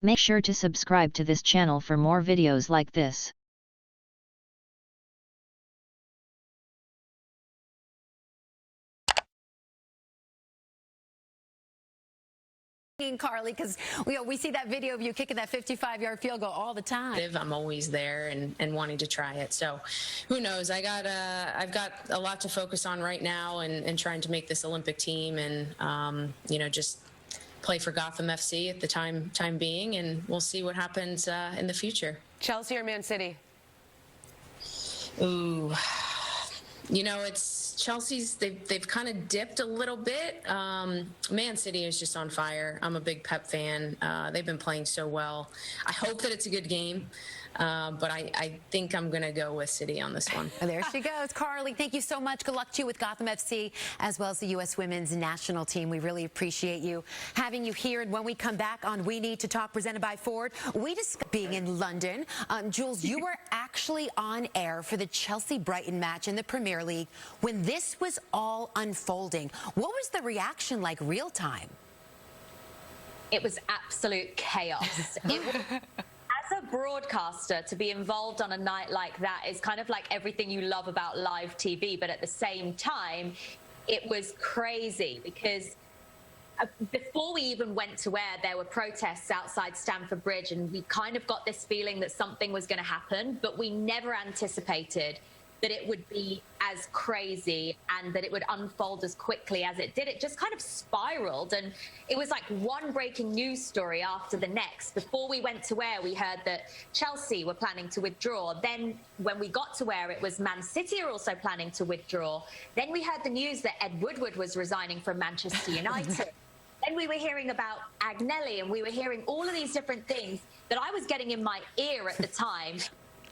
Make sure to subscribe to this channel for more videos like this. Carly, because we see that video of you kicking that 55-yard field goal all the time. I'm always there and wanting to try it. So who knows? I've got a lot to focus on right now and trying to make this Olympic team and just play for Gotham FC at the time being, and we'll see what happens in the future. Chelsea or Man City? Ooh, it's Chelsea's. They've kind of dipped a little bit. Man City is just on fire. I'm a big Pep fan. They've been playing so well. I hope that it's a good game, but I think I'm going to go with City on this one. And there she goes. Carly, thank you so much. Good luck to you with Gotham FC as well as the U.S. women's national team. We really appreciate you having you here. And when we come back on We Need to Talk, presented by Ford, we discuss being in London. Jules, you were actually on air for the Chelsea-Brighton match in the Premier League when this was all unfolding. What was the reaction like real time? It was absolute chaos. As a broadcaster, to be involved on a night like that is kind of like everything you love about live TV, but at the same time, it was crazy because before we even went to air, there were protests outside Stamford Bridge, and we kind of got this feeling that something was going to happen, but we never anticipated that it would be as crazy and that it would unfold as quickly as it did. It just kind of spiraled, and it was like one breaking news story after the next. Before we went to air, we heard that Chelsea were planning to withdraw. Then when we got to air, it was Man City are also planning to withdraw. Then we heard the news that Ed Woodward was resigning from Manchester United. Then we were hearing about Agnelli, and we were hearing all of these different things that I was getting in my ear at the time.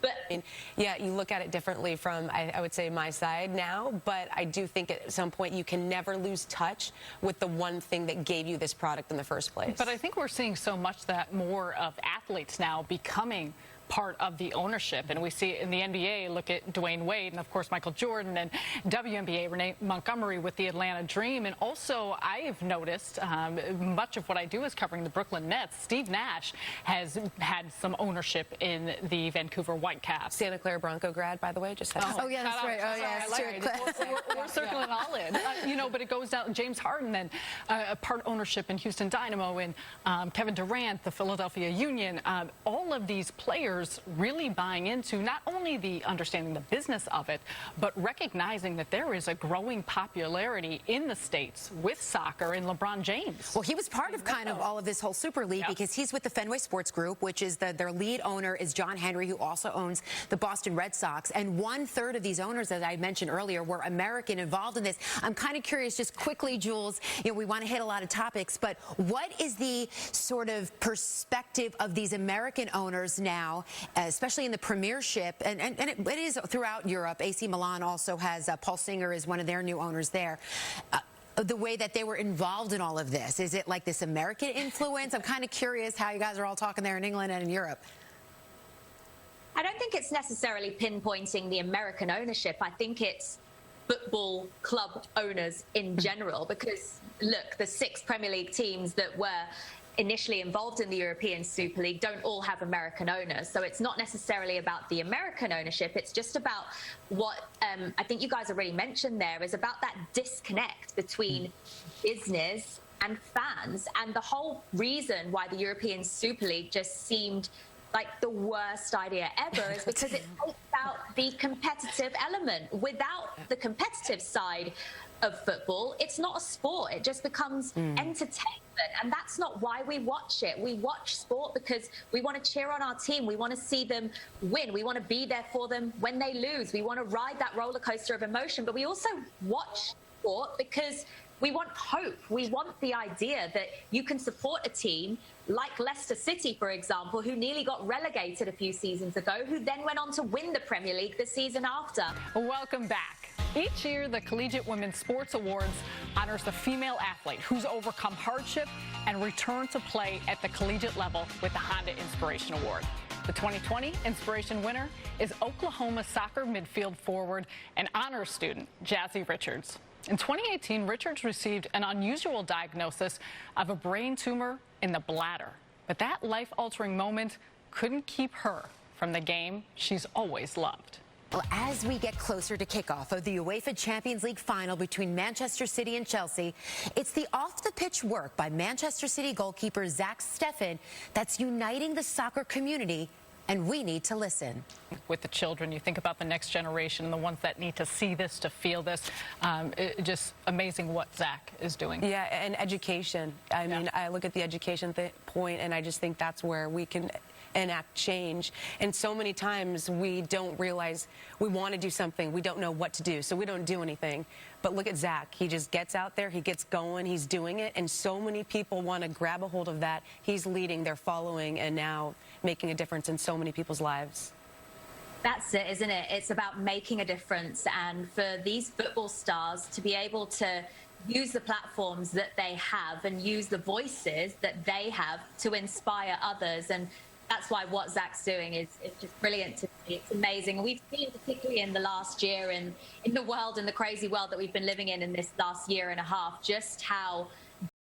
But yeah, you look at it differently from, I would say, my side now, but I do think at some point you can never lose touch with the one thing that gave you this product in the first place. But I think we're seeing so much that more of athletes now becoming part of the ownership, and we see it in the NBA. Look at Dwayne Wade and of course Michael Jordan, and WNBA Renee Montgomery with the Atlanta Dream. And also I've noticed much of what I do is covering the Brooklyn Nets. Steve Nash has had some ownership in the Vancouver Whitecaps. Santa Clara Bronco grad, by the way, just oh yeah, that's right. Oh yeah, we're circling all in. But it goes down. James Harden then part ownership in Houston Dynamo, and Kevin Durant, the Philadelphia Union. All of these players really buying into not only the understanding the business of it, but recognizing that there is a growing popularity in the States with soccer and LeBron James. Well, he was part of kind of all of this whole Super League because he's with the Fenway Sports Group, which is their lead owner is John Henry, who also owns the Boston Red Sox. And 1/3 of these owners, as I mentioned earlier, were American involved in this. I'm kind of curious, just quickly, Jules, we want to hit a lot of topics, but what is the sort of perspective of these American owners now, especially in the Premiership, and it is throughout Europe? AC Milan also has Paul Singer is one of their new owners there. The way that they were involved in all of this, is it like this American influence? I'm kind of curious how you guys are all talking there in England and in Europe. I don't think it's necessarily pinpointing the American ownership. I think it's football club owners in general, because look, the 6 Premier League teams that were initially involved in the European Super League don't all have American owners. So it's not necessarily about the American ownership. It's just about what I think you guys already mentioned there, is about that disconnect between business and fans. And the whole reason why the European Super League just seemed like the worst idea ever is because it takes out the competitive element. Without the competitive side of football, it's not a sport. It just becomes entertainment. And that's not why we watch it. We watch sport because we want to cheer on our team. We want to see them win. We want to be there for them when they lose. We want to ride that roller coaster of emotion. But we also watch sport because we want hope. We want the idea that you can support a team like Leicester City, for example, who nearly got relegated a few seasons ago, who then went on to win the Premier League the season after. Welcome back. Each year, the Collegiate Women's Sports Awards honors the female athlete who's overcome hardship and returned to play at the collegiate level with the Honda Inspiration Award. The 2020 Inspiration winner is Oklahoma soccer midfield forward and honors student Jazzy Richards. In 2018, Richards received an unusual diagnosis of a brain tumor in the bladder. But that life-altering moment couldn't keep her from the game she's always loved. Well, as we get closer to kickoff of the UEFA Champions League final between Manchester City and Chelsea, it's the off-the-pitch work by Manchester City goalkeeper Zach Steffen that's uniting the soccer community, and we need to listen. With the children, you think about the next generation and the ones that need to see this, to feel this. Just amazing what Zach is doing. Yeah, and education. I mean, I look at the education point, and I just think that's where we can enact change. And so many times we don't realize we want to do something, we don't know what to do, so we don't do anything. But look at Zach. He just gets out there, he gets going, he's doing it, and so many people want to grab a hold of that. He's leading, they're following, and now making a difference in so many people's lives. That's it, isn't it? It's about making a difference, and for these football stars to be able to use the platforms that they have and use the voices that they have to inspire others. And that's why what Zach's doing is just brilliant to see. It's amazing. And we've seen, particularly in the last year and in the world and the crazy world that we've been living in this last year and a half, just how